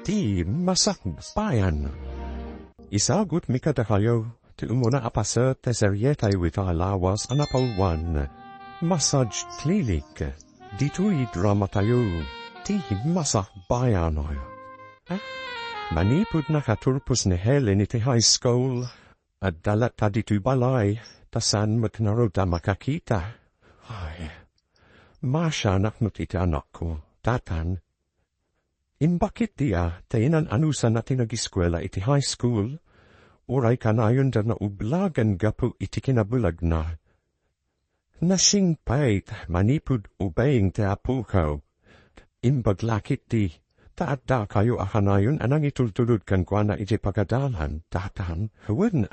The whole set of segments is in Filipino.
Di Masakbayan. Isagut mikadakayo, ti umuna apasa teserietay wita lawas anapalwan. Massage klilik, ditui drama tayo, ti Masakbayan. Manipud na katurpus ni Helen iti high school, at dalat taditu balay, tasan matnaro da makakita. Ay, masya naknut iti anak ko, tatan. Imbakit dia, tainan anusan natin nag-eskwela iti high school, uray kanayon da na ublagan gapu iti kinabulag na. Nasing pait, manipud ubaying te apukaw. Imbaglakit di, taat da kayo akanayon anang itultulud kan kwa na iti pagadalan, tatan. Huwin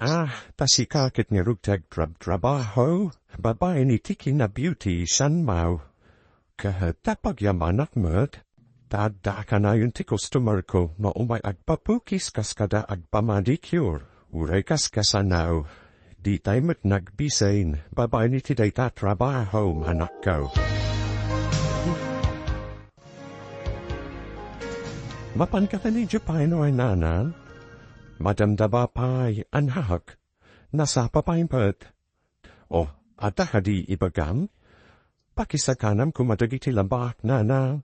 tasikakit ni rugtag trabaho, babae ni tiki na beauty san mau. Kapag yamanak mo't, Tadda kanayon ti customer ko, maumay agpapukis kaskada agpamadicure. Uray kaskasanaw. Di tayo mo't nagbisain, babay ni ti day tatrabaho manak ko. Mapan ka ni Japino ay nanan? Madamdaba pa'y anhak, nasa papayimpet. O, ata di ibagam? Pakisakanam kumadagiti lambak nana.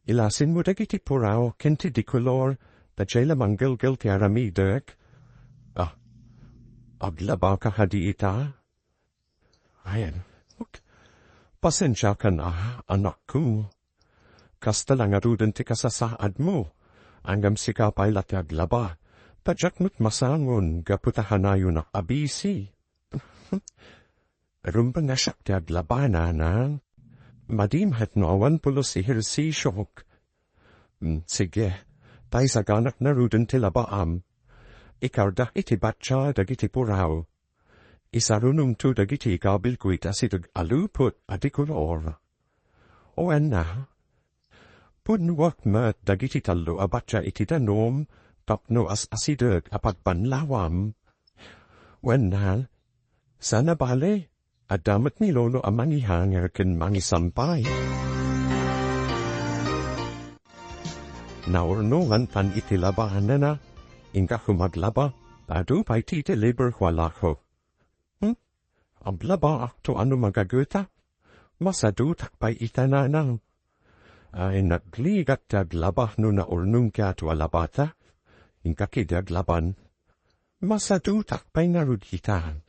Ilasin mo dagiti puraw, kenti di kolor, da jayla manggil-gil ti aramidek. Aglabaw ka hadi ita? Ayan, pasensya ka na, anak ko. Kasta lang arudan ti kasasaad mo, anggam sikapay lati aglaba, tajaknut masangon, gaputahanayon na abisi. Rumba nga siya ti aglaba na. Madimhet no awan pulos ihirsisyok. Sige, tay saganak na ruden tilabaam. Ikarda iti batcha dagiti puraw. Isarunum tu dagiti gabilkuit asidug aluput adikulor. O na, punwak mat dagiti talo abatcha iti danom, tapno asidug apagbanlawam. Na, sana bale? Adamat ni Lolo ang mangihanger ken mangisampay. Naurnungan tan itilabahan na, inka humaglaba, tadu pa'y titiliber walako. Ang laba akto ano magaguta? Masadutak pa'y itananang. Ay nagligat taglaba no na urnung ka to alabata, inka kidaglaban. Masadutak pa'y naruditan.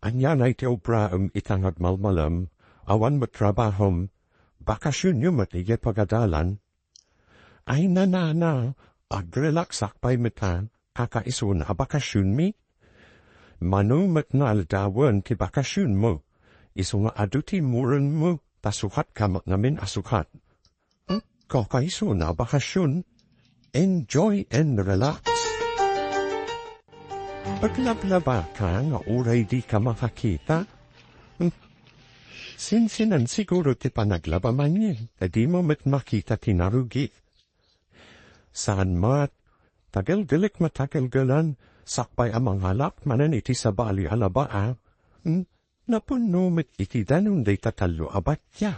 Anyan ay te obraam itang agmalmalam, awan matrabahom, bakasyon yung matige pagadalan. Ay na, agrelaksak pa'y metan, kakaiso na bakasyon mi? Manu matnal dawan ti bakasyon mo, iso nga aduti muran mo, tasukat kamak namin asukat. Kakaiso na bakasyon, enjoy and relax. Paglablaba ka nga uray di ka makakita? Sinsinan siguro ti panaglaba man yin, di mo met makita tinarugi. Saan mat, tagal-galik matagal-galan, sakpay amang halak manan iti sabali alaba Napuno met iti danun day tatalo abatya.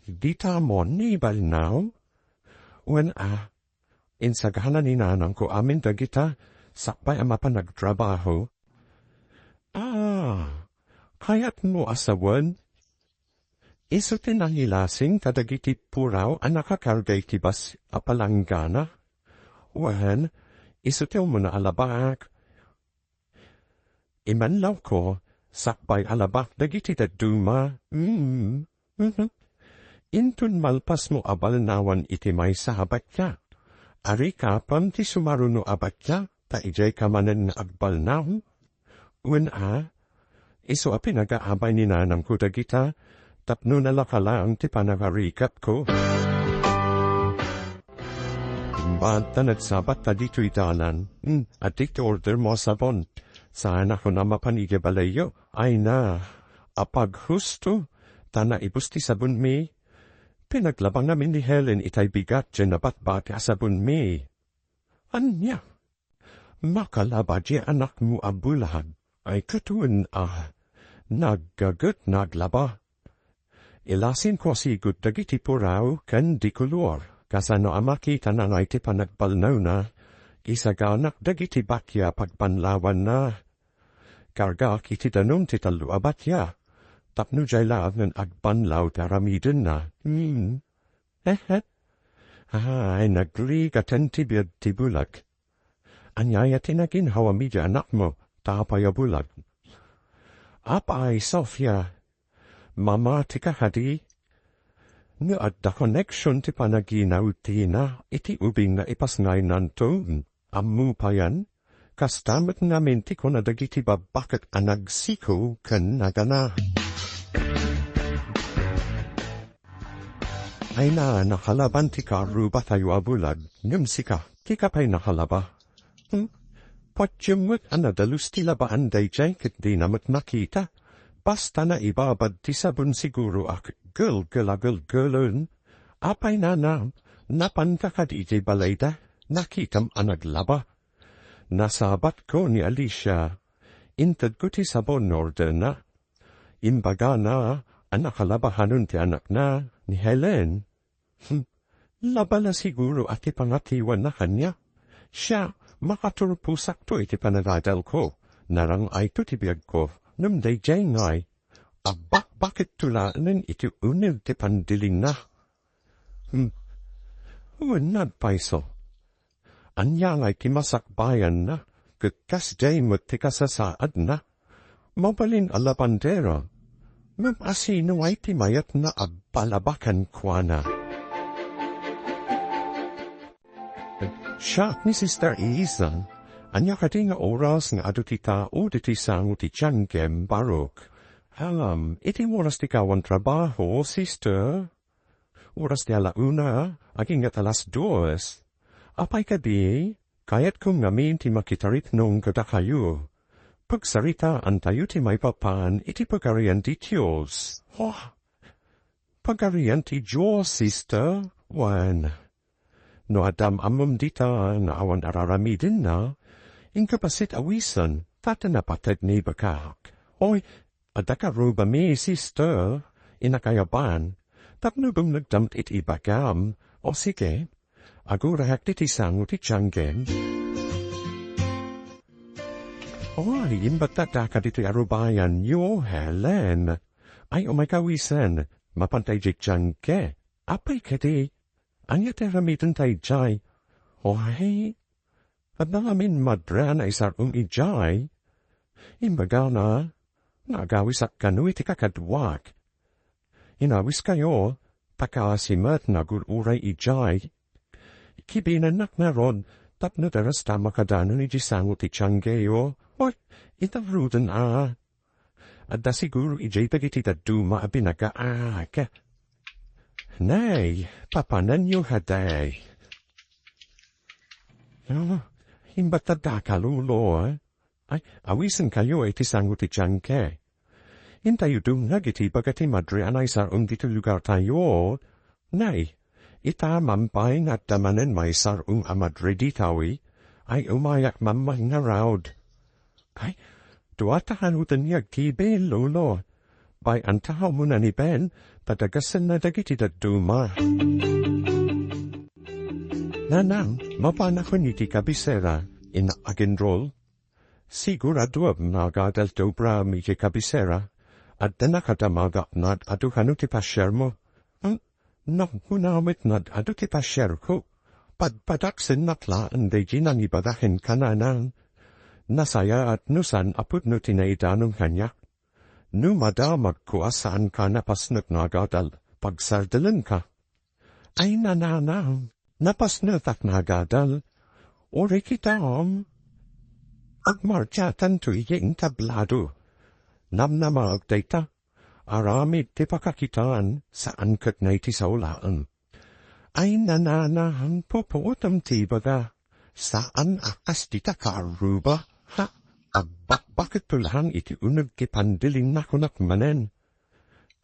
Di tamon ni balnaw? Wen insaghanan ni nanang ko amin dagita, sakpay ang mapanagtrabaho. Kaya't mo asawan? Iso tinangilasing kadagiti puraw ang nakakargay tibas apalanggana? Wen, iso ti mo na alabak. Imanlaw ko, sakpay alabak dagiti daduma. Intun malpas mo abalnawan iti may sahabatya. Ari kapam ti sumaruno abatya. Ta ijay kamanen agbalnaw? Wen iso a pinag-aabay ni nanam ko dagita, tapno nalakalang ti panagarikap ko. Imbatan at sabat ta dito'y dalan, at dito order mo sabon. Saan ako na mapanige balayo, ay na, apag husto, ta na ibusti sabon mi. Pinaglabang namin ni Helen itay bigat dyan na batbati sabon mi. Anya? Makalaba di anak mo abulahan, ay katuan naggagut naglaba. Ilasin ko sigut dagiti puraw kan di kulor, Kasano amakita na nga iti panagbalnaw na, isaganak dagiti bakya pagpanlawan na. Karga kiti danum ti talo abatya, tapno jay laag ng agbanlaw taramidin na. Ay, nagli katen tibiyad tibulag. Anyaya tinagin hawa midya anak mo, tapaya bulag. Apay, Sofia, mama tika hadi. Nga at da connection ti panaginaw ti na, iti ubing na ipasngay nanton. Ammu pa yan, kastamat namin ti ko na dagiti babakit anagsiko kan nagana. Ay na nakalaban ti karuba tayo abulag, ngumsika, kika pa'y nakalaba. Patyumwit anadalus ti labaan day jay kit di namat nakita. Basta na ibabad ti sabon siguro ak gulun. Apay na napantakad iti balayda, nakitam anaglaba. Nasabat ko ni Alicia, intad ko ti sabon order na. Imbaga na, anakalabahanun ti anak na, ni Helen. Laba na siguro at ipangatiwan na kanya. Siya, makaturpusak to iti panadadal ko, narang ay to tibiyag ko. Num day jay ngay, bakit tulanin iti unil ti pandiling na? Unad paiso. Anya ngay ti masakbayan na, kakas day mo ti kasasaad na. Mabalin alabandera, asino ay ti mayat na abalabakan kwa na. Siya ni Sister Isan, anya kati nga oras nga adu ti tao diti sangu ti tiyangkem barok. Iti oras ti kawan trabaho, sister. Oras ti alauna, aging at 2:00. Apay kadi, kayat kong ngamin ti makitarit nung kada kayo. Pagsarita antayo ti may papan, iti pagarian ti Diyos. Pagarian ti Diyos, sister. Wan. No adam amum dita na awan araramidin na, inkapasit awisan, tata na patad ni bakak. Oy, adakaruba mi, sister, inakayaban, tapno bang nagdamt iti bagam, o sige, agurahak ti sangu ti tiyanggen. Oy, imbatata dito arubayan, yo, Helen. Ay, umakawisan, mapantay jik tiyangge, apay kadi, anya teramitan tay jay, oy, at nalamin madran ay sarong ijay. Imbaga na, nagawis at kanu iti kakadwak. Inawis kayo, pakasimat na gururay ijay. Kibinanak na ron, tapno daras tama kadanon iti sango ti tiyanggeyo. Oy, itarudan At da siguro ijay pagiti daduma abinagaak. Nay, papanan yu haday. Imbatada kalulo, Ay, awisan kayo iti sango ti tiyangge. Intayo dungag iti bagati madre anay sarong dito lugar tayo. Nay, itamampay nga damanen may sarong amadre ditawi, ay umayak mamay nga raud. Ay, duatahanutan niya kibe, lolo. Bay antahaw mo na ni Ben, padagasan na dagiti daduma. Nanang, mapanakon iti kabisera, agendrol. Sigurado nagadal dobra mi iti kabisera, at nakadamagak nad aduhano ti pasyer mo. Kunawit nad adu ti pasyer ko. Padaksin natlaan de ginan ibadahin kananan. Nasaya at nusan apud no tinaidanong kanya. No madamag ko asaan ka napasnat nagadal, pagsardalan ka. Ay nananang, napasnat at nagadal, ori kita agmarchatan to iyeng tablado. Namnamag data, aramid ti pakakitaan saan kat na iti saulaan. Ay nananahan puputam ti baga, saan akas dita karuba? Bakit tulahan iti unag kipandiling nakunak manen?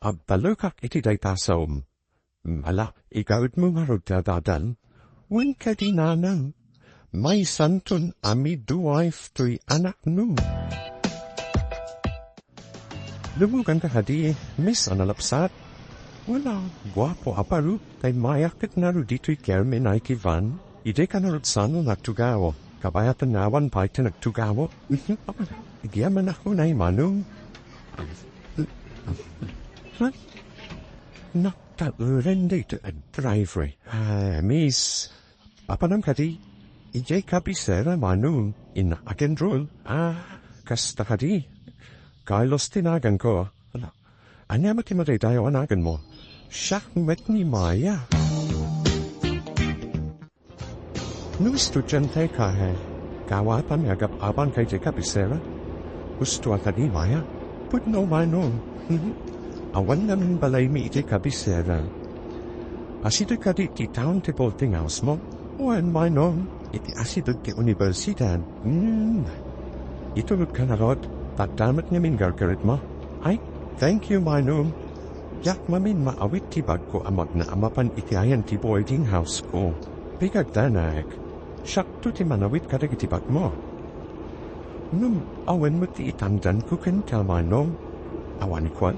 Balukak iti daytasom. Mala, igawid mo nga dadal. Wen ka di nanang, may santun ami duwaif to'y anak no. Lumugan ka hadi, miss analapsat. Wala, guwapo aparu, tay mayakit na rudito'y kermen ay kivan, ide ka narutsano nagtugawo, kabayatan nawan pa'y tinagtugawo, igyaman ako na imanong. Nakta-uren dito at driveway. Miss, papanam kadi, ije kabisera manong, in agendrol, kasta kadi, kailos tinagan ko, anya matimaday tayo anagan mo, siyak met ni Maya. No estudyante ka kawapan agap aban kay kabisera, gusto kadi Maya, put no manong, awan namin balay mi iti kabisera. Asido kadi ti town ti bolting house mo, wan manong, iti asido ti universidad. Itulog ka na rod, tatamat ngamin gargarit mo. Ay, thank you manong. Yak mamin maawit ti bag ko amag na amapan iti ayan ti boarding house ko. Bigag danag, siyak to ti manawit kadag iti bag mo. Awan mo ti itandan ko kenta manong. Awan ko,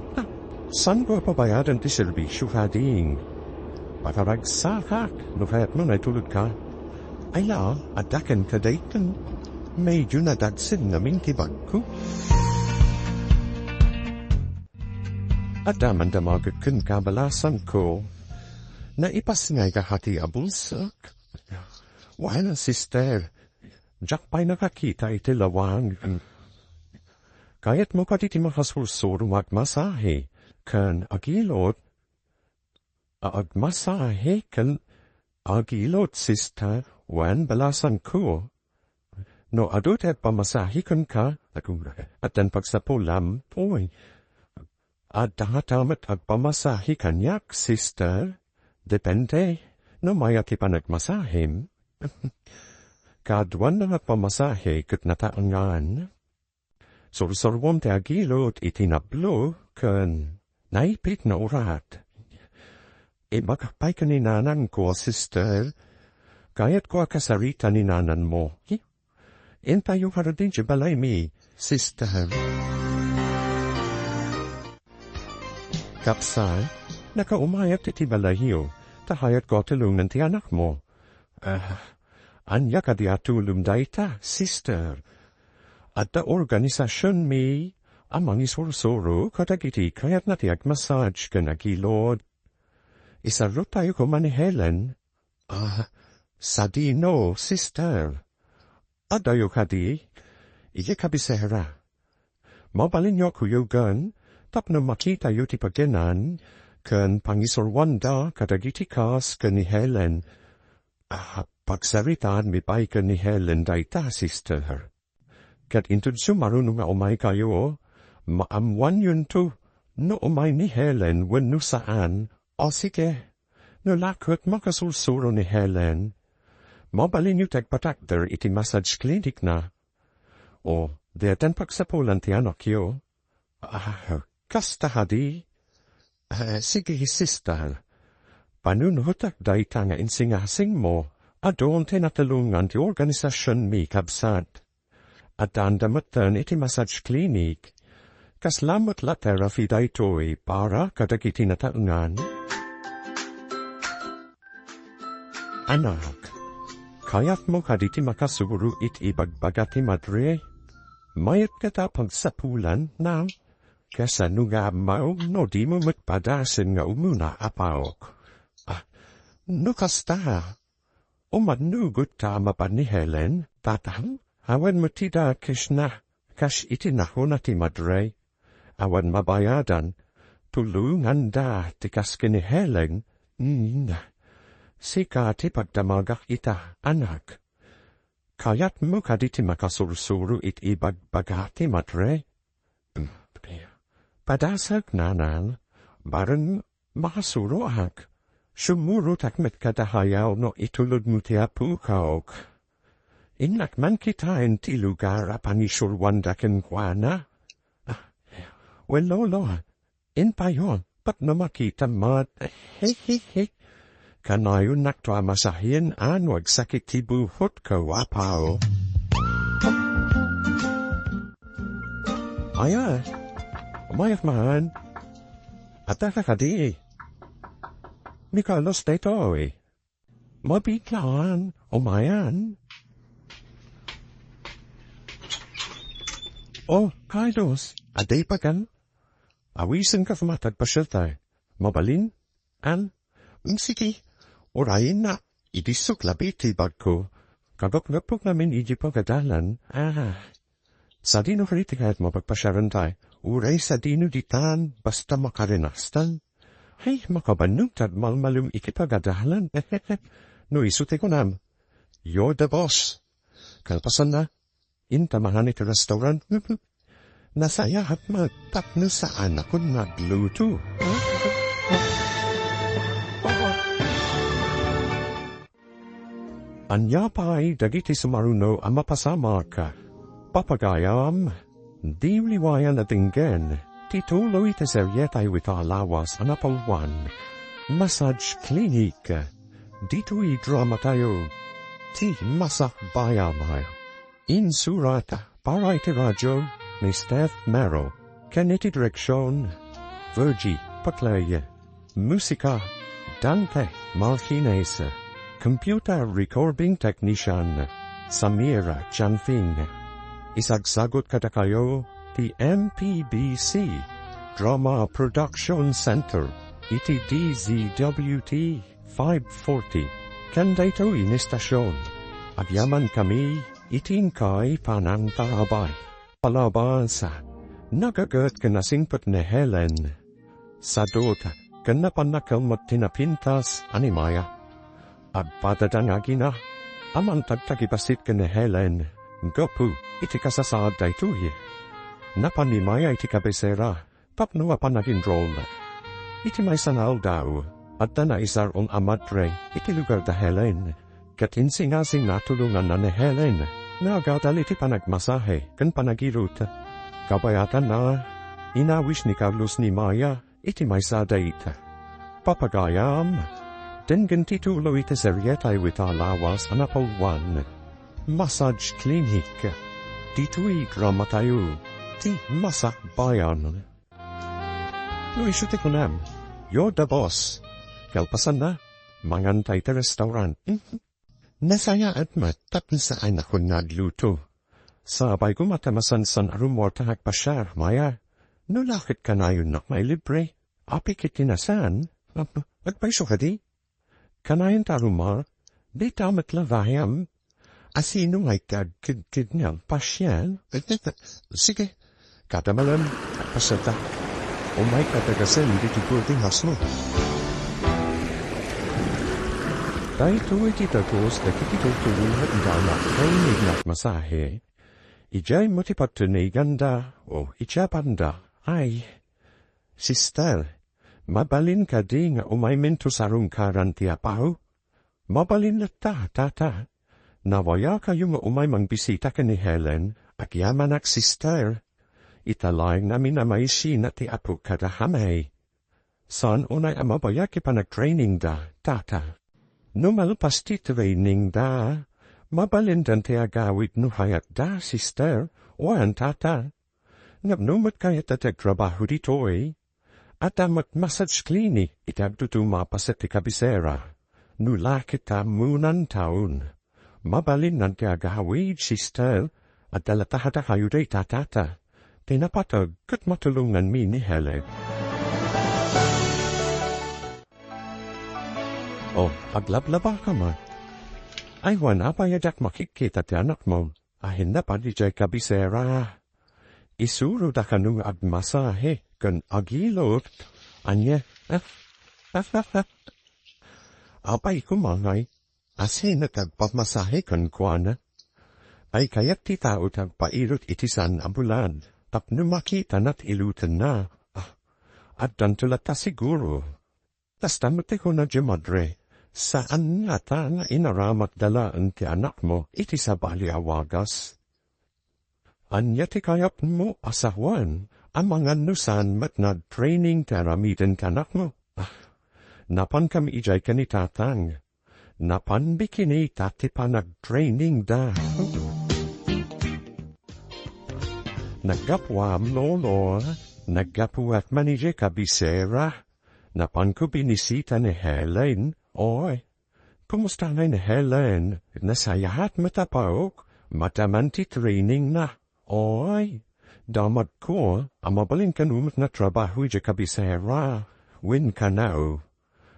san ko pabayadan ti serbisyo kading? Patarag sakak, no kaya't mo na tulog ka. Ay la, adakan ka daytan. Medyo nadagsin namin ti bag ko. At daman damagat kun kabalasan ko, na ipas ngay kahati abulsak. Wala sister, jak pa'y nakakita iti lawang. Kayat mo ka titi makasursuro magmasahe, kan agilot. Agmasahe kan agilot sister, wan balasan ko. No adot at pamasahe kan ka, at dan pagsapulam, poy. At dahatamat agpamasahe kanyak, sister. Depende, no may akipanagmasahim. Kadwan na agpamasahe kat nataangan. Sursurwom te agilot itinablo kan naipit na urat. E magkapay ka ni nanan ko, sister. Kayat ko akasarita ni nanan mo. Intayo haradin siya balay mi, sister. Kapsay, nakaumayat iti balahiyo, tahayat ko tulungan ti anak mo. Anya ka di atulong dayta, sister. At da organisasyon mi, amang isursuro, katagiti kayat na ti agmassage ka nagilod. Isarot tayo ko man ni Helen. Sadino, sister. Adayo kadi, iya kabisera. Mabalin niyo kuyugan, tapno makita yu ti pagenan, kan pangisorwanda kadagiti kas ka ni Helen. Pagsaritaan mi pa'y ka ni Helen dayta, sister. Kat intudso marunong nga umay kayo, maamwan yun to, no umay ni Helen wano saan, o sige, no lakot makasulsuro ni Helen. Mabalin yu tagpatakder iti massage clinic na. O, deatan pagsapulan ti anak yu. Kasta hadi? Sige, sister. Panunhutak dayta nga insingasing mo, adon tinatalungan ti organisasyon mi kabsat. At dandamatan iti massage clinic, kaslamot la therapy daytoy para kadagiti nataungan. Anak, kayat mo kaditi makasuro it ibagbagati madre? Mayat kata pagsapulan na? Kesa nga mau no di mo matpadasin nga umuna apawok. No kasta. Umanugot tama pa ni Helen, tatang? Awan mo tida kishna, kash itinaho na ti madre. Awan mabayadan, tulungan da ti kaske ni Helen. Sika ti pagdamagak ita, anak. Kayat mo kaditi makasursuro it ibagbagati madre? Padasag nanan, barang makasuro ak. Sumurot ak met kadahayaw no itulod mo ti apukaok. Inak man kitain ti lugar apanisurwanda kenkwana. Well, lolo, in payon, pat no makita mat, he. Kanayon nakto amasahin an wag sakit ti buhot ko apao. Aya, umayak man. Ataka kadi. Mikalos detoy. Mabitlaan, umayan. Oh, kaidos, aday pa kan? Awisan ka fumatag pa siya tayo. Mabalin? An? Sige, orayin na. Idisok labiti bag ko. Kagok-gapok namin ijipagadalan. Sa dino kritikayat mo pagpasyaran tayo. Uray sa dino ditan, basta makarinastan. Hey, makabanugtad malmalum ikipagadalan. No isute ko nam. You're the boss. Kalpasan na. Intamahan ito restaurant. Nasaya at magtapno sa anak ko nagluto. Anya pa'y dagiti sumaruno ang mapasama ka. Papagayam, di liwayan na tinggen. Tituloy te seryetay wita lawas anapalwan. Massage clinic. Dito'y drama tayo. Ti Masakbayan. Insurata para iti radyo ni Steph Mero. Keniti direksyon. Virgie Paklaya. Musika Dante Martinez. Computer recording technician Samira Chanfing. Isagsagot kada kayo ti MPBC Drama Production Center iti DZWT 540. Kanda ito inistasyon. Agyaman kami itingkay panantarabay. Palabasa nagagat kanasingpat ni Helen. Sadot kanapanakal tinapintas animaya. Agpadadangagi na, amang tagtagibasit ka ni Helen, gopu, iti kasasad da ituye. Napanimaya iti kabesera, tapno apanagin rol. Iti may sanal daw, at na isar on amadre, iti lugar da Helen. Katinsingasing natulungan na ni Helen, na agadal iti panagmasahe, kan panagirut. Kabayatan na, inawis ni Carlos ni Maya, iti may sadait. Papagayam, Dengan titulo iti seryetay wita lawas anapalwan. Massage clinic. Dito'y drama tayo. Ti Masakbayan. No isyute ko nam. You're the boss. Kalpasan na. Mangantay ta restaurant. Nasaya at matapin sa anak ko nagluto. Sabay ko matamasan san arumor tahag pasyar, Maya. No lakit ka na yun na may libre. Api kitinasan. Agpaiso ka di? Kanayin tarumar, di tamat lavayam. Asino ngay kagkidnal pasyan? Sige, katamalam, pasata. Umay katagasan di tiguting hasmo. Dahil tuwi titagos na kititutulungan na kainig na masahe. Ijay motipatunigan o ichapanda. Ay, sister, mabalin ka di nga umay minto sarong karan ti apaw? Mabalin na ta. Nawaya kayo nga umay mangbisita ka ni Helen, agyaman ak sister. Italayang namin na may sina ti apo kadahamay. San unay amabaya ki panag-training da, tata. Numalpas ti training da, mabalin dan ti agawid no hayat da, sister, o an tata. Ngapnumat kaya tatagtrabaho dito'y. At amat massage clinic itagtutuma sa ti kabisera. Nula kita munan taon. Mabalin nan ti agawid, sister, at dalatahata kayo day tatata. Tinapatag kat matulungan mi ni Helen. Oh, aglablaba ka man. Ay wana pa yadak makikita ti anak mo. Ahin na pa di jay kabisera. Isuro da kanung agmasahe. Kan agilot, anya, Apay kumangay, asin na tagpamasahe kan kuana. Ay kayak ti tao tagpairot itisan ambulan, tapno makita na't ilutan na. At dantulata siguro. Tas tamote ko na madre, saan nga ta nga inaramat dalaan ti anak mo iti sa baliawagas? Anya ti kayap mo asawan, ang mga nusan mat na training teramitin kanak mo. Napan kami ijay kanitatang. Napan bikini tati pa nag-training da. Nagapwam lolo. Nagapu at manije kabisera. Napan ko binisita ni Helen. Oy, kumusta na ni Helen? Nasayahat matapaok, matamanti training na. Oy, damat ko, amabalin kanumit na trabaho dya kabisera. Win ka na.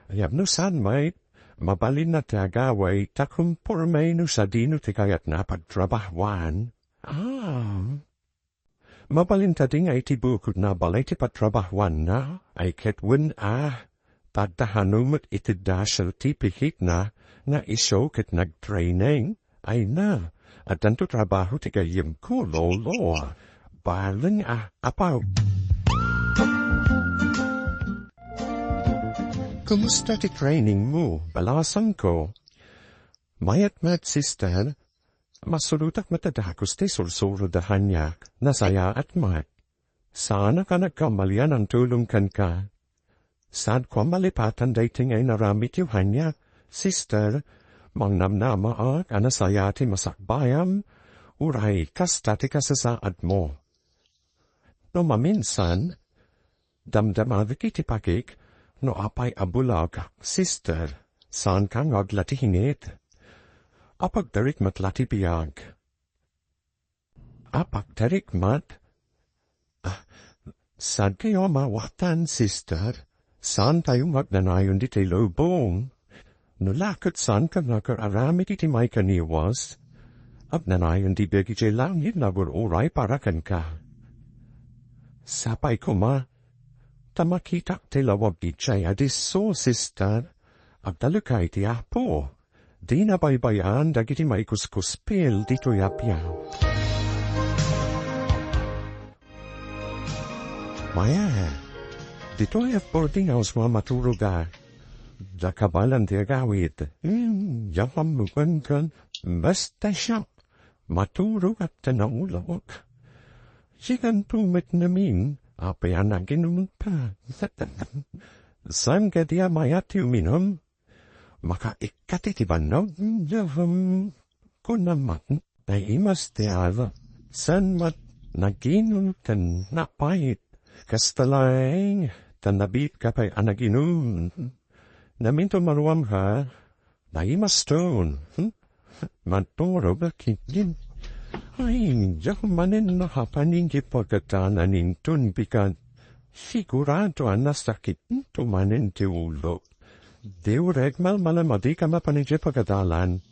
Yabno san may, mabalin na tagaway, takumpurmay no sa dino tikayat na pagtrabahwan. Mabalin ta ding ay tibukod na balay ti pagtrabahwan na, ay ketwin tadahanumit itidasal ti pikit na iso ket nag-training, ay na, at tanto trabaho ti kayim ko, lolo, baling apaw. Kumusta ti training mo, balasan ko? Mayat sister, masulutak matadakos ti sursuro dahanyak, nasaya at mat. Sana ka nagkamalian ang tulong kan ka. Sad kwa malipatan dating ay naramit yu hanyak, sister, mang namnama anasaya ti masakbayan, uray kastati kasasaad mo. No maminsan, damdamaviki ti pakik, no apay abulag, sister, saan kang aglatihingit? Apag darik mat latibiyag. Apag darik mat? Sad kayo mawatan, sister, saan tayo magnanayon di tayo lobong? No lakot saan ka nagkararamit iti may kaniwas? Agnanayon di begi jay langit na uray para kan ka. Sapay ko tamakitak te lawag di chay adis so, sister. Agdalukay ti apo. Di na baybayan dagiti may kuskuspil dito yapyaw. Maya, dito ay boarding house mga maturuga. Da kabalan ti agawid. Yakam mukan kan, basta siya. Maturug at tanaulog. Sikan tumit namin. Apa yang nak ginum pa? Sam ke dia mayat minum, maka ikat iti banaw, kunamat, na imas tiada, san mat naginum ten napait, kastalang, ten nabit kapay anaginum, naminto maruam ha, na imas stone, maturo ba kikin, ay, manin na hapaning kipagkatanan intun bikan. Sigurado ang nasakit nito manin ti ulo. Diureg malmalamadi ka mapanig pagkatalan.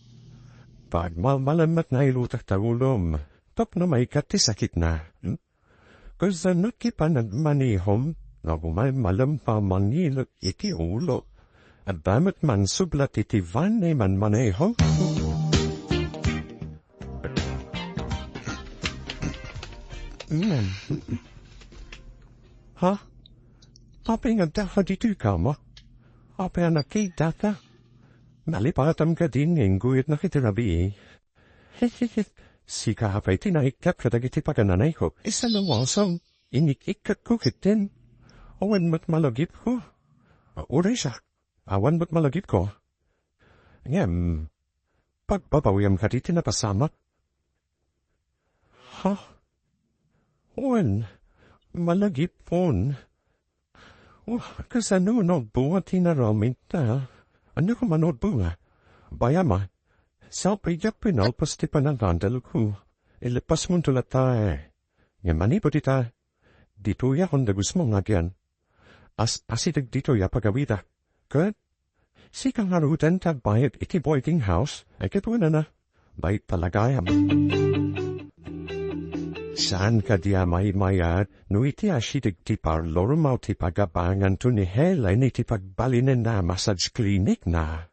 Pag malmalamat na ilutak ta ulom, top na may kati sakit na. Kazanot ki pa nagmanihom, na malam pa manilot iti ulo. At damat man sublat iti van man maneho. Ha? Apa nga daha dito kama? Apa nga nakita ka? Malipatam ka din ng guyot na kitirabi. Sika hapay tinaikap ka dagiti pagananay ko. Isa lang wasang inikikat ko kitin. Awan mo't malagip ko. Uray siya. Awan mo't malagip ko. Ngem, pagpapawiyam ka diti na pasamak. Ha? Wen, malagip pon. Kasano nagbuhat tinaramit na. Ano ko manod bunga? Bayama, salpidya pinalpas ti panagandal ko. Ilipas mo tulatay. Yamani po tita, dito ya kung dagus mo ngagyan. Asidag dito ya pagawida. Good? Si kang harutan tagbayad iti boarding house, ay katuwa na. Bayit talagayam. Saan ka dia mayat, no iti asidig ti parlor mau ti pagabangan to ni Helen iti pagbalinin na massage clinic na.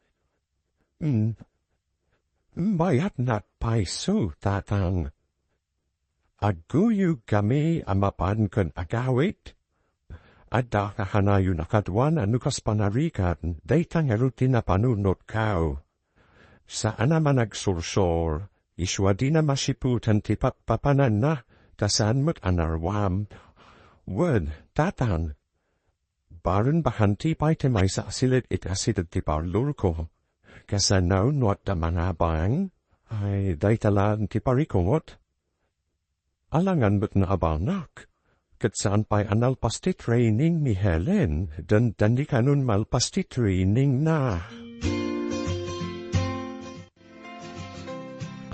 Mayat nat paiso, tatang. Aguyu kami amapan kan agawit. Adda kahanayo nakadwan anukas panarikan, daytang erutin na panunot kao. Saan naman nagsursor, iswa di na masiputan ti papanan na, tasan mo't anarwam. Word, tatang. Baran bahanti pa'y timay sa asilit it asidad ti parlur ko. Kasanaw nuat da manabang, ay daytalan ti parikongot. Alangan mo't na abanak. Kat saan pa'y anal pasti training ni Helen, dan di kanun mal pasti training na.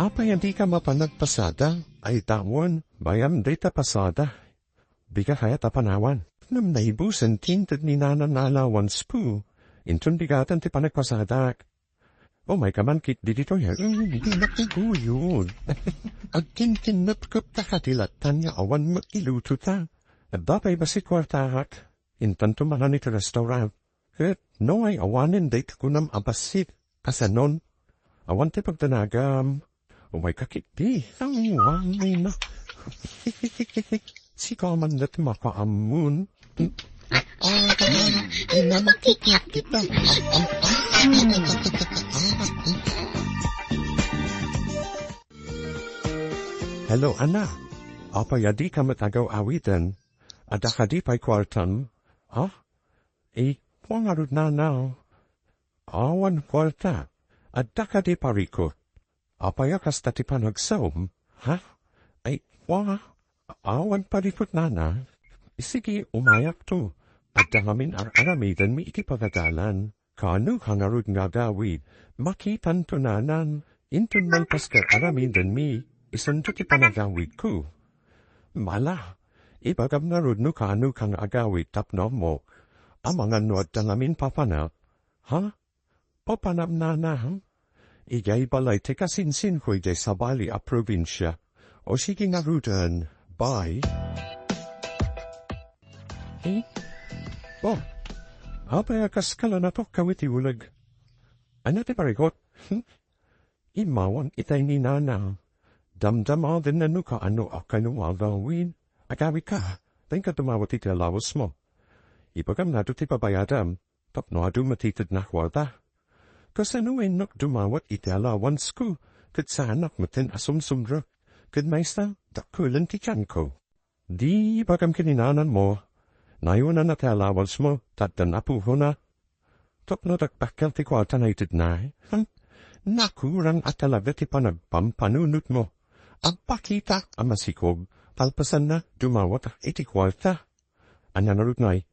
Apa yang di ka mapanagpasada, ay tawon, bayam data pasada. Biga kaya tapanawan. Nam naibusan tinted ni nananalawan spu, intun bigatan ti panagpasadak. Oh my kaman kit dito ya, hindi nakiguyod. Agkin kinapkup ta katilatan niya awan makiluto ta. Babay basit kwartahak, intan tumanan ito restaurant. Kat no ay awanin date kunam abasit, kasanon. Awan ti pagtanagam. Oh my kakit di, ang wangay na. Si kaman natin makaamun. Inamakikyak kita. Hello, Anna. Apa yadi ka matagaw awitan? Ada ka di pa'y kwartan? Puangarud na now. Awan kwarta. Ada ka di parikot. Apa ya kas tati panagsaum? Awan parikot na na. Sige, umayak to. At dangamin aramidan mi ikipagadalan. Kanu hangarud nga gawid. Makitan to nanan. Intun may paskar aramidan mi. Isan to ti panagawid ko. Mala. Ibagam narud no kanu kang agawid tapno mo. Amangan no at dangamin papanap. Papanap na na. Igay balay te kasinsin ko'y de sabali a probinsya. O sige nga rudan. Bye. Apa ya kaskala na to kawiti ulag? Ano te parigot? Imawan itay ni nana. Damdama din na nuka ano akano agawin. Agawi ka, tayo ka tumawat iti alawas mo. Ipagam na ti pabayadam, tapno adu matitid na kwarta. Kasano ay nak dumawat iti alawans ko, kat sa anak matin asumsumdra, kat maysta dakulan ti tiyan ko. Di bagam kininanan mo, nayunan na ti alawans mo, tatan apuho na. Tapno dakbakal ti kwarta na itid na, nakurang at talaga ti panagpampanunot mo. Ang pakita ang masikog, palpasan na dumawat iti kwarta. Anya narut ngay,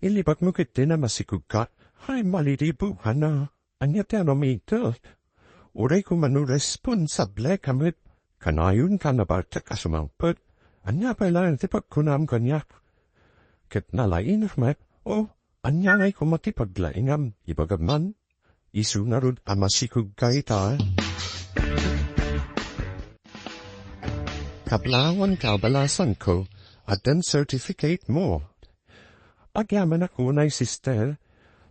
ilibag mo kiti na masikog ka, ay malilibuhan na. Anya te ano mitot. Uray ko manu responsable kamit, kanayun ka na bartak asumangpot. Anya pa ilan ti pagkunam kanyak. Ket nalain map, anya ngay kumatipaglaingam, ibagaman. Isu narud ang masikog kaita. Kablawan kabalasan ko, at den certificate mo. Agyaman ako na sister,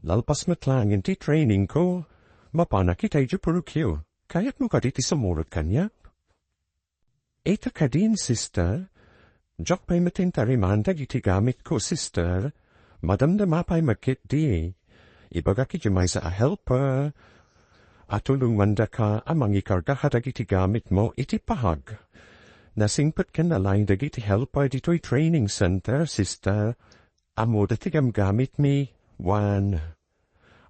lalpas matlangin ti training ko, mapanak itay ju perukyo, kaya't mo kaditi samurot kanya. Eta kadin sister, jok pa'y matintarimandag iti gamit ko sister, madamdama pa'y makit di, ibagaki jumay sa a helper, atulung manda ka amang ikarga hadag iti gamit mo iti pahag. Nasingpat ka na lang dagiti helper dito'y training center, sister. Amo datigam gamit mi, wan.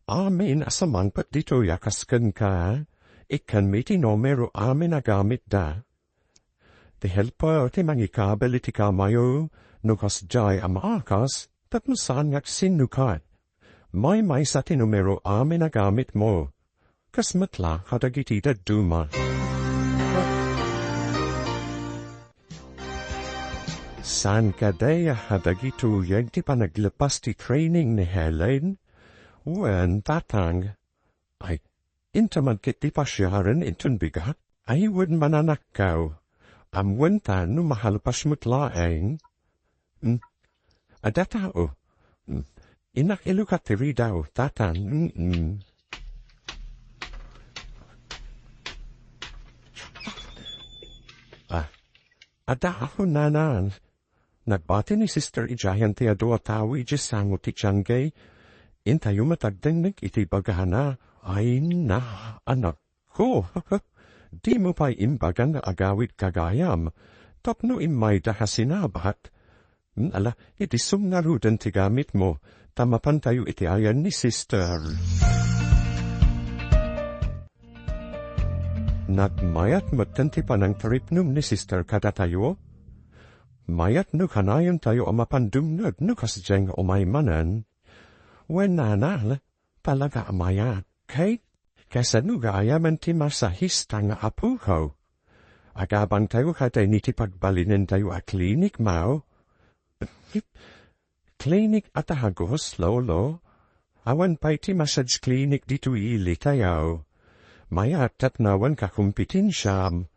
Amin asamangpat dito yakaskan ka. Ikan mi ti numero amin agamit da. Ti helper ti mangikabel iti kamayo, nukas jay amakas, tatmusan ngak sinukat. May sa ti numero amin agamit mo. Kas matla hadagiti da duma. San kadaya hadagito yung ti panaglepas ti training ni Helen? Wen tatang. Ay, intaman kit ti pasyaran intun bigat? Ay, wen mananakaw. Amwen ta no mahalpas mutlaeng. Adatao. Inak ilukat ti ridaw, tatan. Adao nanan. Nagbati ni Sister Ijayan ti ado atawi jisango ti tiyangay. Intayo matagdengnig iti bagana. Ay na, anak ko. Di mo pa'y imbagan na agawid kagayam. Tapno imay dahasinabat. Ala, iti sumnarudan ti gamit mo. Tamapan tayo iti ayan ni Sister. Nagmayat magtanti pa ng tripnum ni Sister kada tayo. Mayat nu kanayon tayo o mapandumnod nu kasjeng o may manan. Wen nanal, talaga mayat, kay kasanuga ayaman ti masahista nga apuho. Agabang tayo katay niti pagbalinin tayo a klinik mao. Klinik atahagos, lolo. Awan pa'y ti massage klinik dito ili tayo. Mayat tatnawan kakumpitin siyam.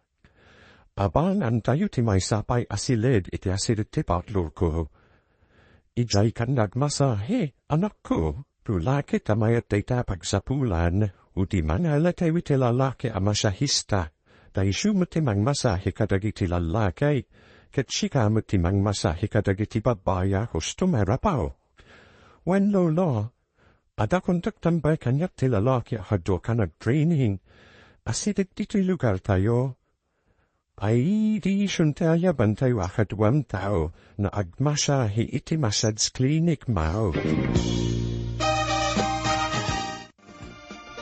Abangan tayo ti may sapay asilid iti asid ti patlur ko. Ijay kan nagmasahe, anak ko. Pulaki tamayat data pagsapulan, uti manala tayo iti lalaki a masyahista. Dahil sumutimang masahe kadagiti lalaki, ket sikamutimang masahe kadagiti babaya kustumerapaw. When lolo, adakontak tambay kanyak ti lalaki hado ka nag-training, asidig dito'y lugar tayo. Ay di suntaya bantayo akadwam tao na agmasahe iti massage clinic mao.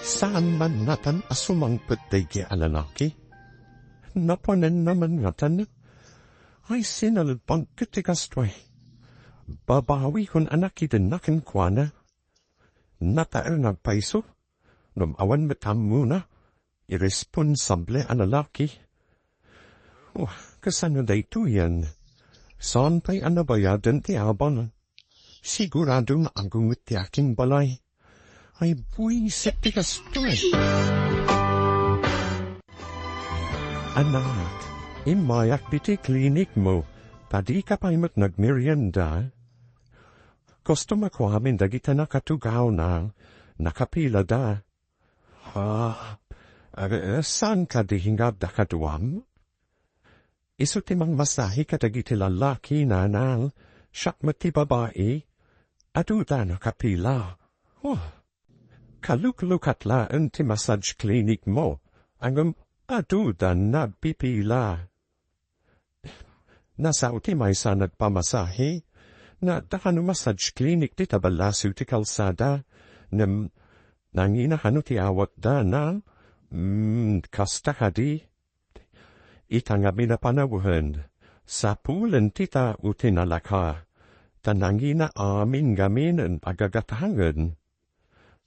Saan man natan asumangpet daygi alalaki? Napanen naman ngatan, ay sinalpang kitikastoy. Babawi kon anak idinakin kwa na. Nataer nagpaiso, num awan metam muna, irresponsable analaki. Kasano dayto yan? Saan pa'y anabayadan ti abon? Siguradong agungot ti aking balay. Ay buwisit ti kastoy. Anak, imayak biti klinik mo, tadi ka pa'y nagmerienda. Gusto makwamin dagita nakatugaw na, nakapila da. Saan ka di hingab da kaduam? Isu timang masahi kadagiti lalaki nanal, siyak mati babae, aduda nakapila. Kaluk-lukat laan ti massage clinic mo, angam aduda na pipila. Nasao ti may sanad pamasahe, na dakano massage clinic ti tabalasu ti kalsada, nangina ti awat da na, kasta kadi. Itangami na panawuhan, sa pulen tita utinalaka, tanangina amin gamin ang agagatangan.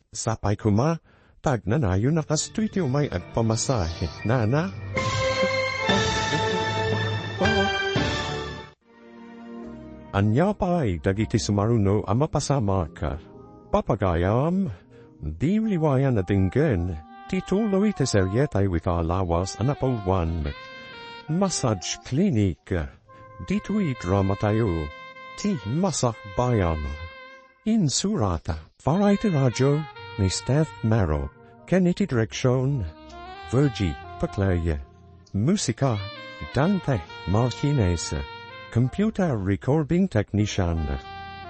Sapay kuma, tag na nayo nakastoy ti umay agpamasahe, nana. Anya pa'y dagiti sumaruno ang mapasama ka. Papagayam, di liwayan na dinggan, tituloy ti seryetay wika lawas anapawwan. Massage clinic, dito'y drama tayo, ti Masakbayan. Insurata, Variety Radio, ni Steph Mero, Keniti Direksyon, Virgie Paclaya, Musika, Dante Martinez, Computer Recording Technician,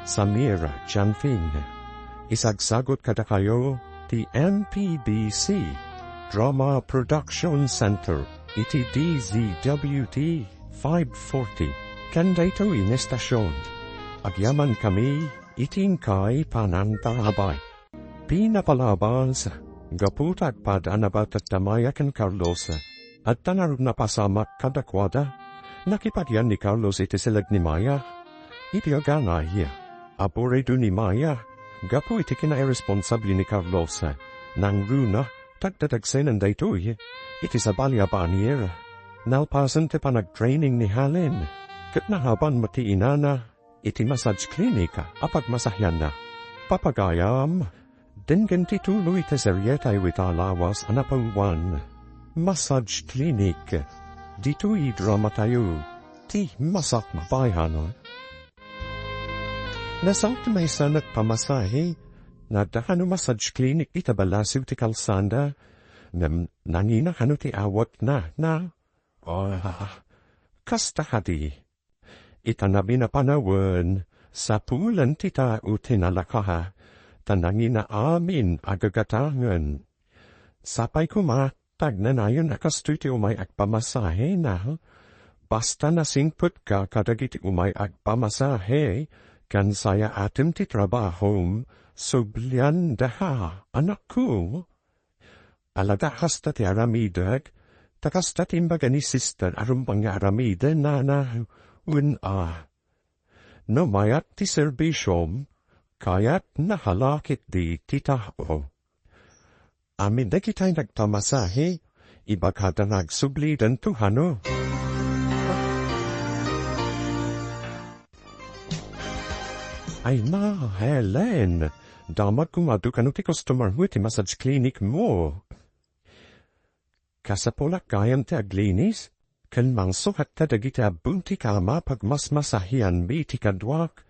Samira Janfin. Isagsagot kada kayo, ti MPBC, Drama Production Center, iti DZWT 540. Kanda ito inestasyon. Agyaman kami, iting kay panantarabay. Pinapalabas, gaputag pad anabat at tamayakan Carlos, at tanarog na pasamak kadakwada, nakipagyan ni Carlos iti silag ni Maya. Itiagana hiya, apore do ni Maya, gapu iti kina-irresponsabli ni Carlos, nang runa, tagtatagsenan daytoy, iti sa balyabanir. Nalpasan ti panag-training ni Halen. Kat nahaban mati inana, iti massage klinika, apag masahyan na. Papagayam, dinggan ti tuloy ti seryetay wita lawas anapawan. Massage klinik, dito'y drama tayo, ti Masakbayan. Nasaw ti may sanat pamasahe, nadakano massage klinik iti balasiw ti kalsanda, nangina kano ti awat na. Kasta hadi. Itanabi na panawan, sa pulan ti tao tinalakaha, tanangina amin agagatangan. Sapay kumatag na nayon akastoy ti umay agpamasahe na, basta nasingput ka kadagiti umay agpamasahe, kan saya atim ti trabahom, sublian daha, anak ko. Alaga hasta ti aramidag, takasta timbaga ni sister arumpang nga aramida na, Win no mayat ti serbishom, kayat nahalakit di titaho. Amin de kita'y nagtamasahe, ibagkada nagsubli den tuhano. Ay na, Helen, damat kumadu kanuti customer huiti massage clinic mo. Kasapolak gayam te aglinis, ken mangso hatta dagita bunti kama pag mas masahian mi ti kadwak.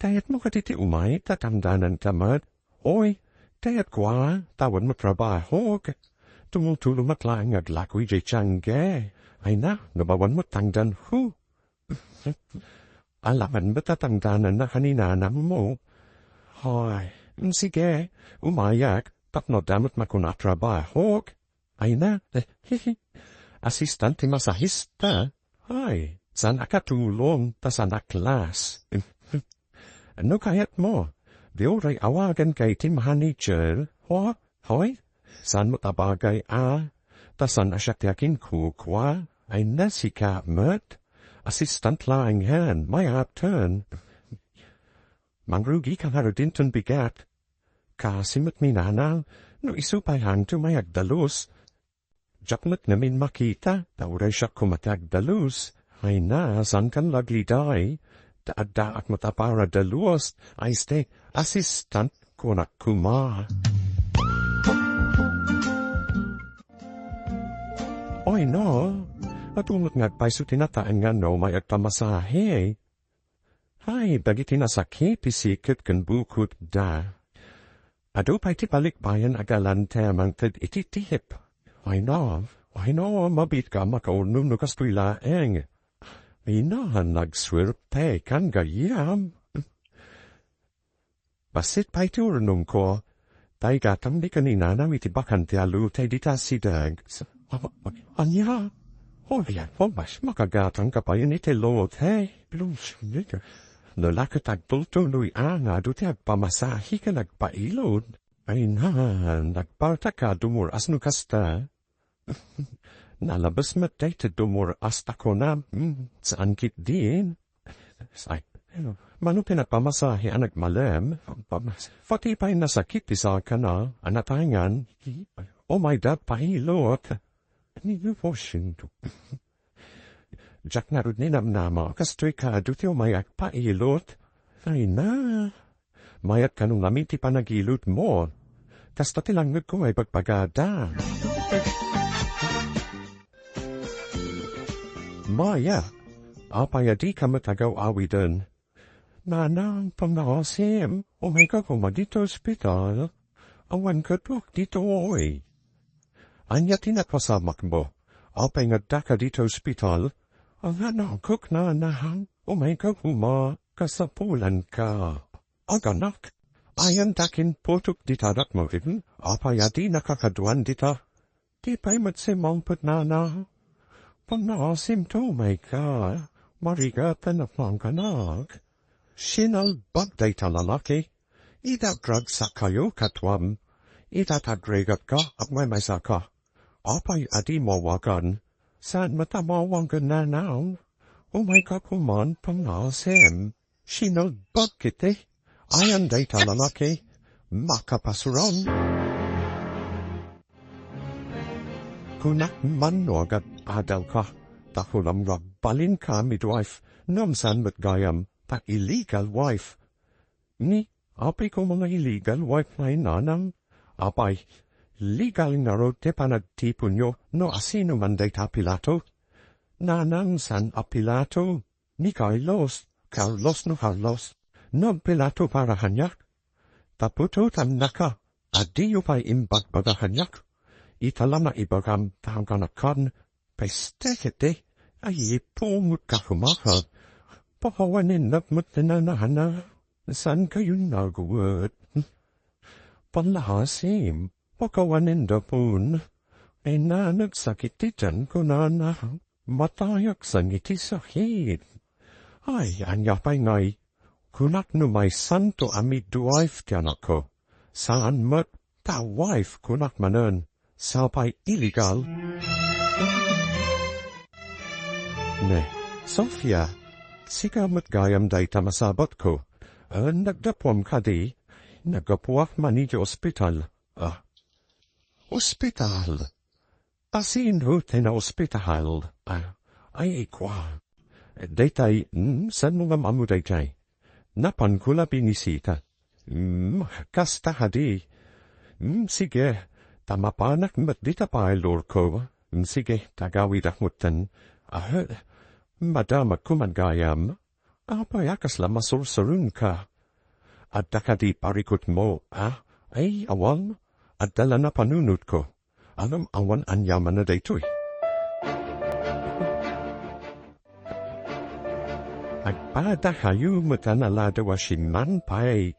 Tayat mo katiti umay tatamdanan tamad, oy, tayat kwa, tawan mo trabahog. Tumultulo matlang aglakwi jay change, ay na, nabawan mo tangdan hu. Alaman ba tatangdanan na kaninanam mo? Hoy, sige, umayak, tapno damot makunatrabahog. Ay na, asistante masahista. Ay, sana katulong ta sana klas. Ano kayat mo? Di oray awagan kay Tim Hanichel. Hoy, san mo tabagay ta san asyaktyakin kukwa. Ay na si Kapmet. Assistant lang hen, may turn. Mangrugi ka harudintun bigat. Kasimot minanal, no isupay hang tu may agdalus. Jakmet namin makita, tauray siya kumatagdalus. Ay na, san kan lagliday. Daak matapara dalus, ay ste, assistant kunak kuma. Oy no, atulot ngagpay su tinataan nga no may agpamasahe. Hay, bagi tinasakit pisikit kan bukut da. Ado pa'y tipalikbayan agalan temang tad ititihip. Why no, mabit ka makaunum no kastuilaeng. Inahan nagswirte kan gayam. Basit pa'y tiurnong ko, tay gatam di kanina na mitibakan ti alu tay dita sidag. Anya? Oh, yan po, mas makagatang ka pa yun itilot, hey. Nalakatag pulto nui nga do ti agpamasahi ka nagpailod. Ay na, nagparta ka dumur asno kasta. Nalabas matay te dumur asta ko na, saan kit din. Say, manu pinagpamasahi ang nagmalem. Fati pa'y nasakit isa ka na, anatayngan. Oh my dad, pailot. Niluposhin to. Jack narud ni namnama, kastoy ka, duti o mayak pailot. Ay na, mayat kanong lamiti pa nagilot mo. Kasta tilangod ko ay pagpagada. Maya, apaya di ka matagaw awidan. Nanang pamnakasim, umay ka kuma dito hospital. Awan ka tuk dito oy. Anya tinapasamak mo, apay nga daka dito hospital. Ang anang kuk na nahang, umay ka kuma, kasapulan ka. Aganak, ayan dakin putuk ditadak mo rin, apaya di nakakaduan dita. Di pa'y matsimang put na na. Pamnakasim to, my ka, marigatan na pangkanak. Sinal bagday talalaki, idagrag sa kayo katwam, idatagregat ka at may saka. Apay adi mawagan, saan matamawagan na naon? Umay ka kuman pamnakasim, sinal bagkite, ayan day talalaki, makapasuran. Kunak manog at adal ka, tahulam rabbalin ka midwife, namsan matgayam, ta illegal wife. Ni, apay ko mga illegal wife na inanam, apay, legal na ro te panagtipon nyo, no asino man day ta Pilato. Nanang san a Pilato, ni Carlos no Carlos, no Pilato para hanyak. Taputo tam naka, adiyo pa'y imbagbaga hanyak. Italam na ibagam tahangkanakan, pestekete, ay ipumut kahumakal. Pahawanin na mutinanahana, san kayo nagawad? Palahasim, pakawanin da pun, ay nanagsakititan ko na matayak sa ngiti sakit. Ay, anya pa'y ngay, kunak no may santo amit wife tiyan ako. Saan mat ta wife kunak manan. Sao pa'y illegal? Ne, Sophia, sigamot gayam day tamasabot ko. Nagdapwam ka di. Nagapuak mani di ospital. Ospital? Asin ho na ospital. Ay ikwa. Daytay, san mo nga mamu daytay? Napan ko la binisita. Kasta hadi. Sige, tamapanak mat dita pa lor ko. Sige, tagawid akmutan. Madama kumagayam. Apayakas la masursarun ka. At dakadi parikot mo, ay awan. At dala na panunod ko. Alam awan anyaman na daytoy. Agpada kayo matanalada wa siman pay.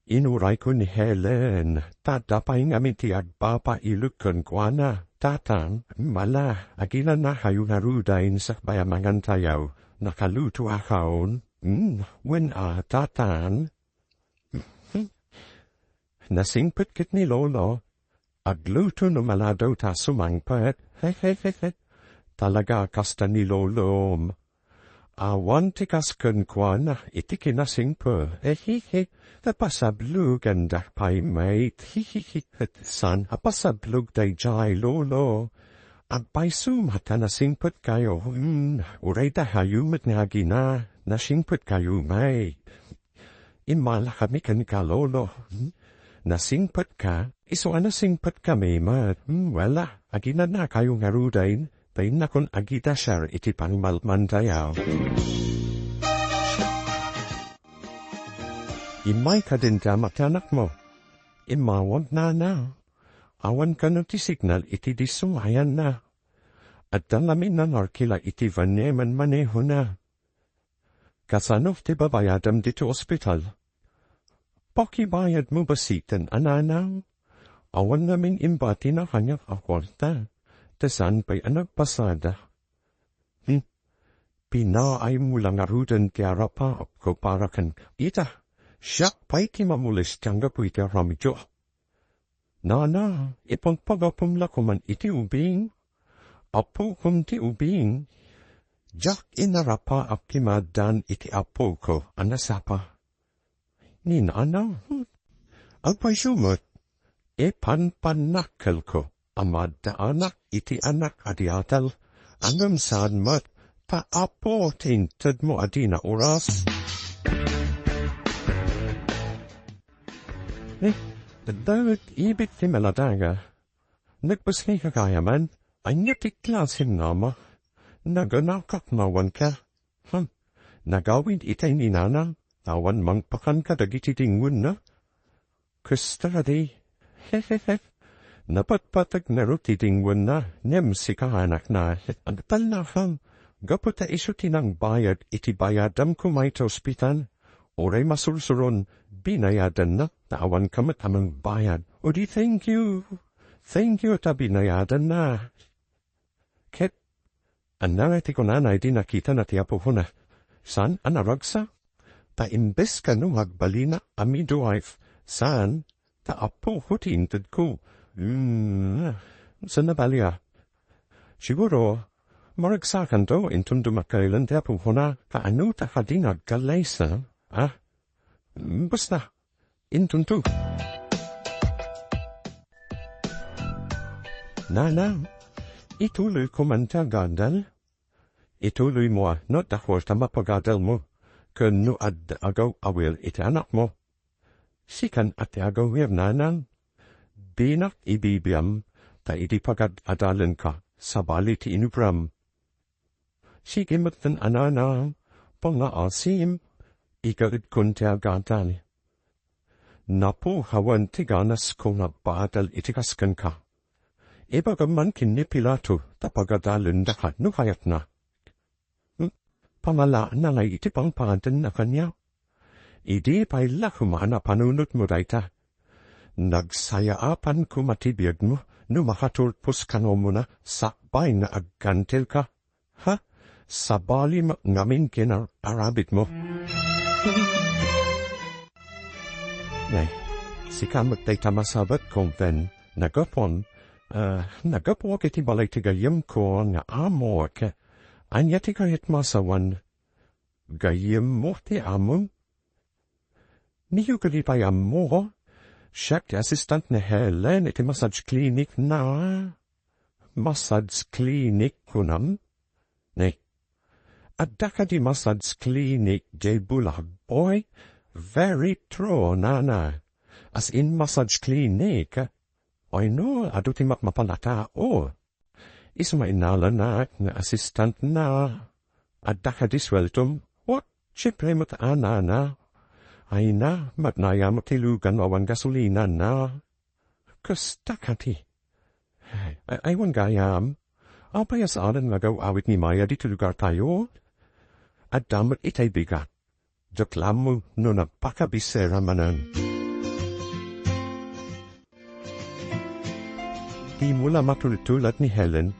Inuray ko ni Helen. Tatapay ngamin ti agpapa ilukon kwa na. Tatan, mala, agila na kayo narudain sa bayamangan tayaw. Nakaluto akaon. When tatan. Nasingpit kit ni Lolo. Agluto no malado ta sumangpet. Talaga kasta ni Lolo. Awan tikas kun kwa na itikinasingpo. Tapasablug andak pay mate. San apasablug day jay Lolo. Agpaisum hatanasingput kayo. Uray da hayumat ngagi na. Nasingput kayo may. Imala kami kan ka Lolo. Nasingput ka. Iso anasingput kami mat. Wala. Agina na kayo ngarudain. Pain na kun agita syar iti pangmalman tayaw. Imay ka din damat anak mo. Imawag na. Awan ka no ti signal iti disumayan na. At dalamin na narkila iti vanyeman maneho na. Kasanof ti babayadam dito ospital. Pakibayad mo basitan ananaw. Awan namin imbati na kanyang akwarta. Tasan pa'y anak pasada. Pinaay mo lang arudan kaya pa ko para kan ita. Siyak pa'y kimamulis tiyangga po iti ramidyo. Na, ipang pagapumla ko man iti ubing. Apo kum ti ubing. Jak inarapa ap kimadan iti apo ko anasapa. Ninana, agpay sumot. Panpanakal ko. Amad da anak iti anak adiatal. Angam saan mat pa apo tintad mo adina oras. Dawit ibig ti maladaga. Nagpaskay ka kaya man, ay natiklasin nama. Naganakakmawan ka. Nagawid itay ni nanang, tawan mangpakan ka dagiti tingun na. Kristadi, napatpatag na ruti tingun na, nem si kaanak na. Ang talnakang, gaputa iso tinang bayad iti bayadam kumay ta ospitan. Oray masursuron, binayadan na, tawan kamat amang bayad. O di thank you ta binayadan na. Ket, anarati ko nanay di nakita na tiyapo ko na. San anaragsa? Ta imbes ka nung agbalina amido wife. San, ta apo ko tintad ko. San nabalya? Siguro, maragsakan to intun dumakailan tiyapo ko na. Ta ano ta kadinag kalaysa? Basta, intun to. Nana, ituloy ko man tagadal. Ituloy mo not dakwar ta mapagadal mo. Kun no ad agaw awil iti anak mo. Sikan at agaw wir nanang. Binak ibibiyam ta iti pagad adalan ka sabali ti inubram. Sige matan anana panga asim ikagad kun ti agadal. Napo hawan ti ganas kung nabadal iti kaskan ka. Ibagaman kinni Pilato tapagadalan da ka no kayat na. Pamalaan na ngay iti pang pangantan na kanya. Idi pa'y lakumana panunot mo dayta. Nagsayaapan kumatibiyag mo, no makatulpos ka mo na sakbay na aggantil ka. Sabali ngamin kinarabit mo. Nay, si kamag day tamasabat kong ven, nagapon, nagapwag iti balay tigayam ko nga amor ke, Anya ti kayat masawan. Gayem mo ti amum. Niyo kalipay mo. Siya ti assistant ni Helen iti massage clinic na. Massage clinic kunam. Ne. Adda ka di massage clinic de bulag boy. Very true, nana. As in massage clinic. I know, adu ti mapmapalata o. Isma inala na assistant na. Adda ka di sweltum. What? Siyempre mo't anana. Ay na, matnaya mo tilugan awan gasolina na. Kusta ka ti. Aywan gayam. Apayas alan nagaw awit ni Maya di lugar tayo. At damat itay bigat. Joklam mo no napakabisera manan. Di mula matultulat ni Helen,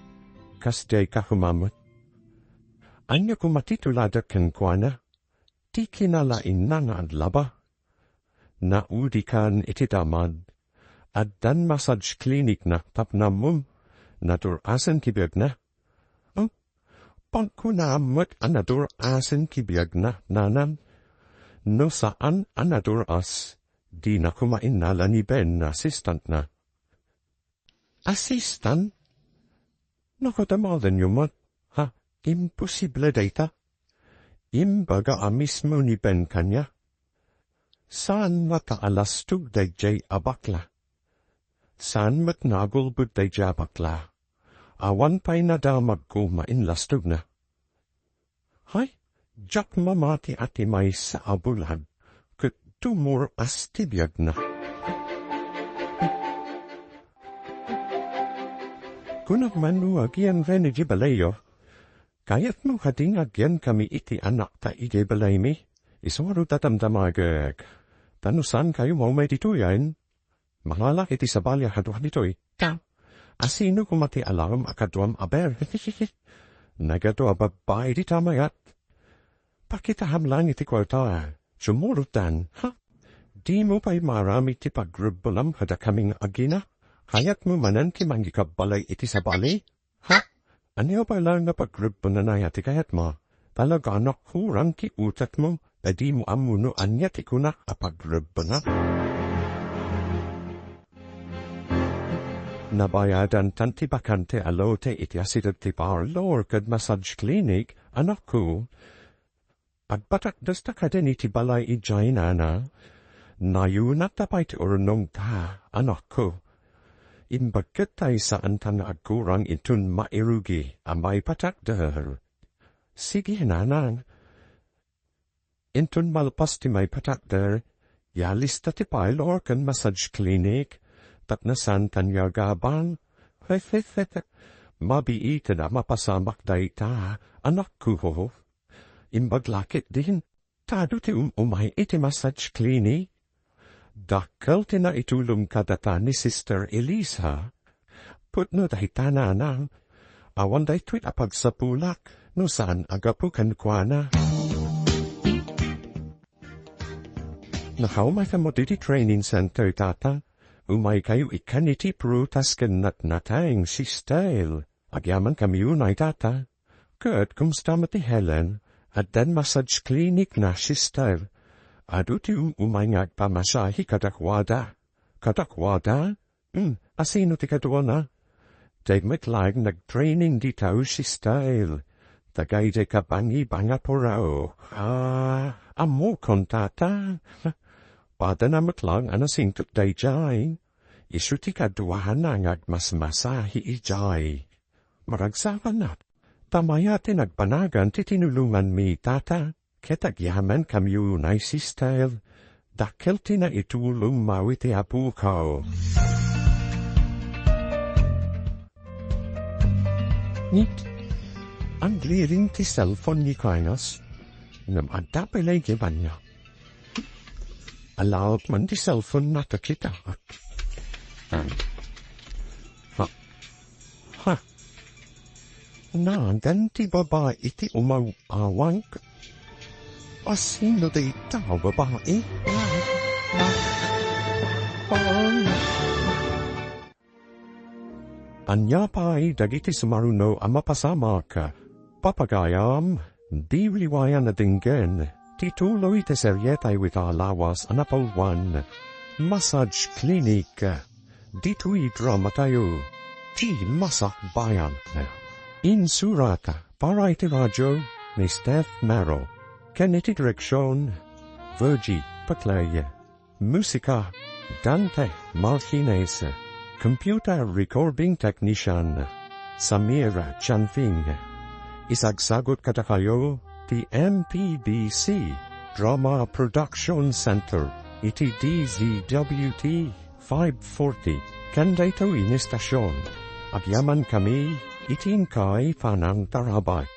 kasday kahumamot. Anya kumatitulada kenkwana, di kinalain na nga adlaba. Naudikan iti damad, at dan massage clinic na tapnamum, natur asen kibiyag na. Pangkunamot anadur asen kibiyag na nanan. No saan anadur as, di na kumain nala ni Ben na assistant na. Assistant? Nakadamal din yumot, ha? Imposible data. Imbaga a mismo ni Ben kanya. Saan mataalastug day jay abakla? Saan matnagulbud day jay abakla? Awan pa'y nadamag ko mainlastug na. Hay, jak mamati ati may sa abulan, kat tumur astibiyag na. Kunag manu agyan venigi balayo, kayat mo hading agyan kami iti anak ta ide balay mi, iswaru tatamdamagag. Tanusan kayo mo may dituyan? Malalak iti sabalya haduhan ditoy. Asino kumati alarm akaduam aber? Nagado ababay di tamayat. Pakitaham lang iti kwarta. Sumurutan, ha? Di mo pa'y marami ti pagrubulam kada kaming agina? Hayat mo manan ti mangikabalay iti sabali? Ha? Ano pa lang na pagrubulan na iti kayat mo? Talaga anak kurang ki utat mo, di mo amuno anya ti kunak a pagrubulan. Nabayadan tanti bakante alote iti asidat ti parlor kad massage clinic, anak ko. Agbatak dasta ka din iti balay ijay nana. Nayunat tapay ti urunong ta, anak ko. Imbagat tayo saan ta na agkurang itun mairugi, amay patak der. Sige nanang. Intun malpas ti may patak der, yalista ti parlor kan massage clinic, tatnasan tanyagaban, mabiitan na mapasamak day ta, anak ko. Imbaglakit din, tado ti umay iti massage clinic. Dakkel ti na itulong kadata ni Sister Elisa. Putno dahi tananang, awan day tweet apagsapulak, no saan agapukan kwa na. Nakaumay ka mo diti training center tata, umay kayo ikaniti prutas kanat natang si style. Agyaman kami unay tata. Kurt kumsta mo ti Helen, at dan massage clinic na si style. Adu ti umay nga pamasahi kadakwada. Kadakwada? Asino ti kadwa na? Dagmat lang nag-training di tao si style. Tagay de kabangi banga porao. Amo kontata. Pada namat lang anasing tut day jay. Isu ti kadwa na ngag mas masahi ijay. Maragsakan na. Tamaya ti nagpanagan ti tinulungan mi tata. Ketagyaman kamyu na si style. Dakkel ti na itulong mawiti apu ko. Nit, ang gliring ti cellphone ni Kainos, namadapilay giban niya. Alawat man ti cellphone na kita. Ha? Dan ti babae iti umawawang. Asino di tao babae? Anya pa'y dagiti sumaruno ang mapasama ka. Papagayam, di riwayan na dinggen, tituloy te seryetay wita lawas anapolwan. Massage clinic, ditui drama tayo, ti Masakbayan. Insurata, para iti radyo, ni Steph Maro, keniti direksyon, Virgie Paclay, musika, Dante Martinez, computer recording technician, Samira Chanfing, isagsagot kada kayo, ti MPDC, Drama Production Center, iti DZWT 540, kanda ito inistasyon, agyaman kami, itin kay panang tarabay.